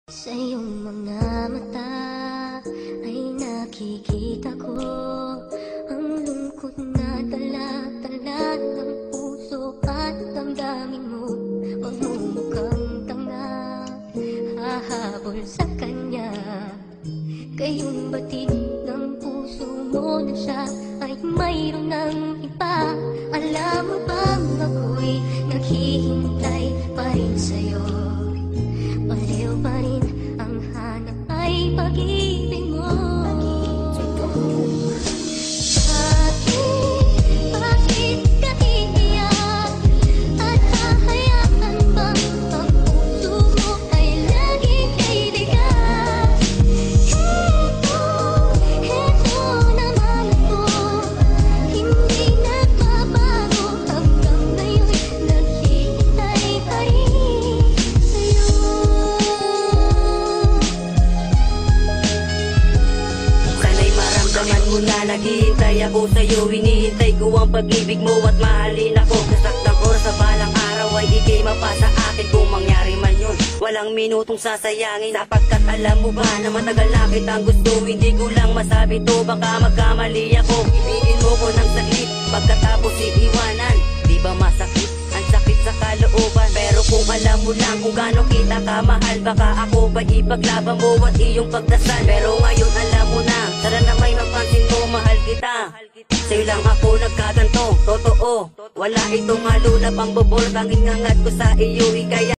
Sa iyong mga mata ay nakikita ko ang lungkot na dala-dala ng puso at damdamin mo. Magmumukhang tanga, hahabol sa kanya. Kayong batid ng puso mo na siya ay mayroon ng iba. Alam mo bang ako'y naghihintay pa rin sa'yo? Baliw pa rin ang hanap ay pag-ibig mo. Bakit ka iiyak? At hahayaan bang ang puso mo ay laging kaibigan? Heto naman ako, hindi nagbabago hanggang ngayon, naghihintay pa rin sa'yo. Sana'y maramdaman mo na naghihintay ako sa'yo. Hinihintay ko ang pag-ibig mo at mahalin ako. Nasaktan ko sa balang araw ay ikay mapasa akin. Kung mangyari man yun, walang minutong sasayangin. Sapagkat alam mo ba na matagal na kitang gusto. Hindi ko lang masabi to, baka magkamali ako. Ibigin mo ko ng saglit, pagkatapos iiwanan. Di ba masakit? Ang sakit sa kalooban. Pero kung alam mo lang kung gaano kita kamahal, baka ako pa ipaglaban mo at iyong pagdasal. Pero ngayon alam mo na, sana na may mapansin mo, mahal kita. Sa'yo lang ako nagkaganto, totoo. Wala itong halula pang bubol, tanging ngangat ko sa iyo, ikaya